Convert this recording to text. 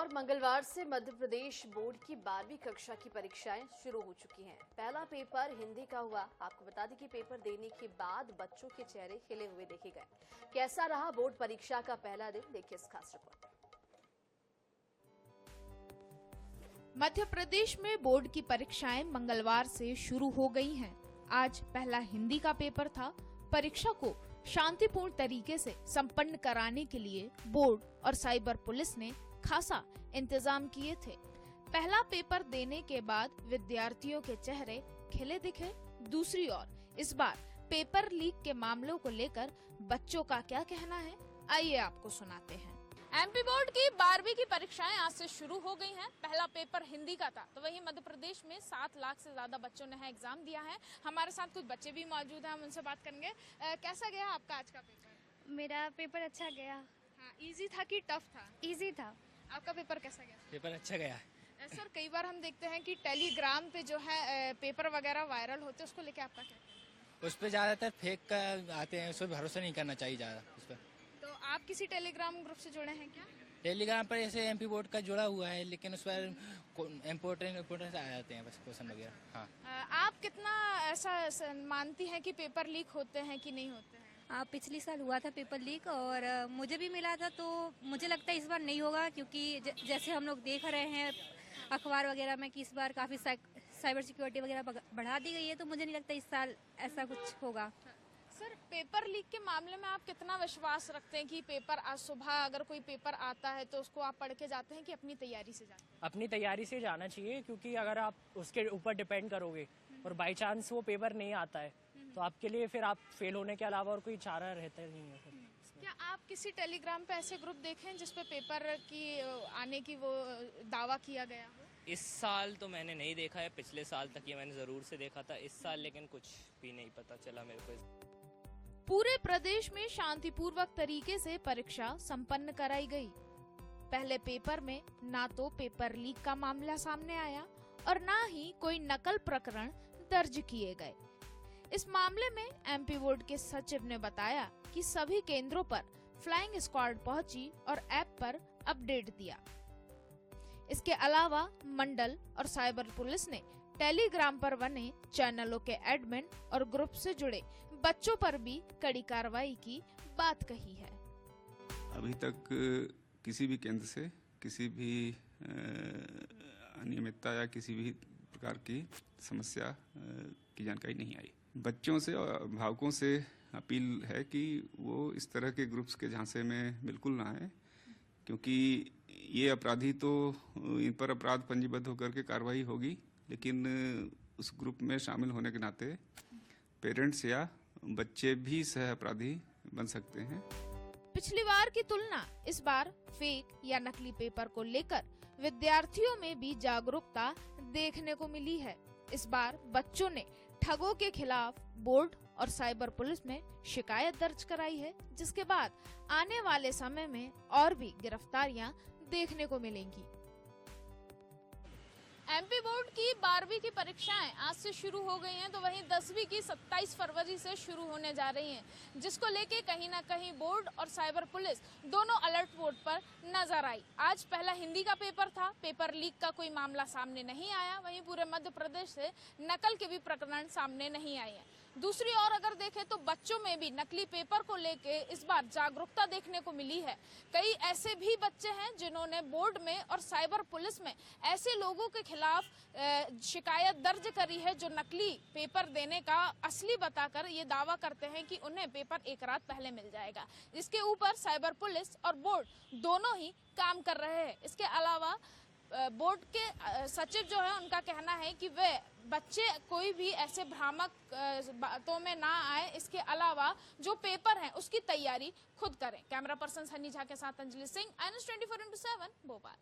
और मंगलवार से मध्य प्रदेश बोर्ड की 12वीं कक्षा की परीक्षाएं शुरू हो चुकी हैं। पहला पेपर हिंदी का हुआ। आपको बता दें कि पेपर देने के बाद बच्चों के चेहरे खिले हुए देखे गए। कैसा रहा बोर्ड परीक्षा का पहला दिन, देखिए इस खास रिपोर्ट में। मध्य प्रदेश में बोर्ड की परीक्षाएं मंगलवार से शुरू हो गई हैं। आज पहला हिंदी का पेपर था। परीक्षा को शांतिपूर्ण तरीके से संपन्न कराने के लिए बोर्ड और साइबर पुलिस ने खासा इंतजाम किए थे। पहला पेपर देने के बाद विद्यार्थियों के चेहरे खिले दिखे। दूसरी ओर इस बार पेपर लीक के मामलों को लेकर बच्चों का क्या कहना है, आइए आपको सुनाते हैं। एमपी बोर्ड की 12वीं की परीक्षाएं आज से शुरू हो गई हैं। पहला पेपर हिंदी का था, तो वहीं मध्य प्रदेश में 7 लाख से ज्यादा बच्चों ने एग्जाम दिया है। हमारे साथ कुछ बच्चे भी मौजूद हैं, हम उनसे बात करेंगे। कैसा गया आपका आज का पेपर? मेरा पेपर अच्छा गया। हाँ, इजी था कि टफ था? इजी था। आपका पेपर कैसा गया? पेपर अच्छा गया। सर, कई बार हम देखते हैं कि टेलीग्राम पे जो है पेपर वगैरह वायरल होते हैं, उसको लेके आपका क्या? उस पर ज्यादातर फेक का आते हैं, उस पर भरोसा नहीं करना चाहिए ज्यादा उस पर। तो आप किसी टेलीग्राम ग्रुप से जुड़े हैं क्या? टेलीग्राम पर ऐसे एमपी बोर्ड का जुड़ा हुआ है, लेकिन उस पर इम्पोर्टेंट आ जाते हैं बस क्वेश्चन वगैरह। हाँ, आप कितना ऐसा मानती हैं कि पेपर लीक होते हैं कि नहीं होते हैं? पिछली साल हुआ था पेपर लीक और मुझे भी मिला था, तो मुझे लगता है इस बार नहीं होगा, क्योंकि जैसे हम लोग देख रहे हैं अखबार वगैरह में कि इस बार काफ़ी साइबर सिक्योरिटी वगैरह बढ़ा दी गई है, तो मुझे नहीं लगता इस साल ऐसा कुछ होगा। सर, पेपर लीक के मामले में आप कितना विश्वास रखते हैं कि पेपर आज सुबह अगर कोई पेपर आता है तो उसको आप पढ़ के जाते हैं कि अपनी तैयारी से जाते हैं? अपनी तैयारी से जाना चाहिए, क्योंकि अगर आप उसके ऊपर डिपेंड करोगे और बाई चांस वो पेपर नहीं आता है तो आपके लिए फिर आप फेल होने के अलावा और कोई चारा रहता नहीं है। क्या आप किसी टेलीग्राम पे ऐसे ग्रुप देखें जिसपे पेपर की आने की वो दावा किया गया हो? इस साल तो मैंने नहीं देखा है, पिछले साल तक ये मैंने जरूर से देखा था। इस साल लेकिन कुछ भी नहीं पता चला मेरे को। पूरे प्रदेश में शांतिपूर्वक तरीके से परीक्षा संपन्न कराई गई। पहले पेपर में ना तो पेपर लीक का मामला सामने आया और ना ही कोई नकल प्रकरण दर्ज किए गए। इस मामले में एमपी बोर्ड के सचिव ने बताया कि सभी केंद्रों पर फ्लाइंग स्क्वाड पहुंची और ऐप पर अपडेट दिया। इसके अलावा मंडल और साइबर पुलिस ने टेलीग्राम पर बने चैनलों के एडमिन और ग्रुप से जुड़े बच्चों पर भी कड़ी कार्रवाई की बात कही है। अभी तक किसी भी केंद्र से किसी भी अनियमितता या किसी भी प्रकार की समस्या की जानकारी नहीं आई। बच्चों से और अभिभावकों से अपील है कि वो इस तरह के ग्रुप्स के झांसे में बिल्कुल ना आए, क्योंकि ये अपराधी तो इन पर अपराध पंजीबद्ध होकर के कार्रवाई होगी, लेकिन उस ग्रुप में शामिल होने के नाते पेरेंट्स या बच्चे भी सह अपराधी बन सकते हैं। पिछली बार की तुलना इस बार फेक या नकली पेपर को लेकर विद्यार्थियों में भी जागरूकता देखने को मिली है। इस बार बच्चों ने ठगों के खिलाफ बोर्ड और साइबर पुलिस में शिकायत दर्ज कराई है, जिसके बाद आने वाले समय में और भी गिरफ्तारियां देखने को मिलेंगी। एमपी बोर्ड की 12वीं की परीक्षाएं आज से शुरू हो गई हैं, तो वहीं 10वीं की 27 फरवरी से शुरू होने जा रही हैं, जिसको लेके कहीं ना कहीं बोर्ड और साइबर पुलिस दोनों अलर्ट मोड पर नजर आई। आज पहला हिंदी का पेपर था। पेपर लीक का कोई मामला सामने नहीं आया। वहीं पूरे मध्य प्रदेश से नकल के भी प्रकरण सामने नहीं आए हैं। दूसरी ओर अगर देखें तो बच्चों में भी नकली पेपर को लेके इस बार जागरूकता देखने को मिली है। कई ऐसे भी बच्चे हैं जिन्होंने बोर्ड में और साइबर पुलिस में ऐसे लोगों के खिलाफ शिकायत दर्ज करी है जो नकली पेपर देने का असली बताकर ये दावा करते हैं कि उन्हें पेपर एक रात पहले मिल जाएगा। इसके ऊपर साइबर पुलिस और बोर्ड दोनों ही काम कर रहे हैं। इसके अलावा बोर्ड के सचिव जो है, उनका कहना है कि वे बच्चे कोई भी ऐसे भ्रामक बातों में ना आए। इसके अलावा जो पेपर है उसकी तैयारी खुद करें। कैमरा पर्सन सन्नी झा के साथ अंजलि सिंह, INS 24x7 भोपाल।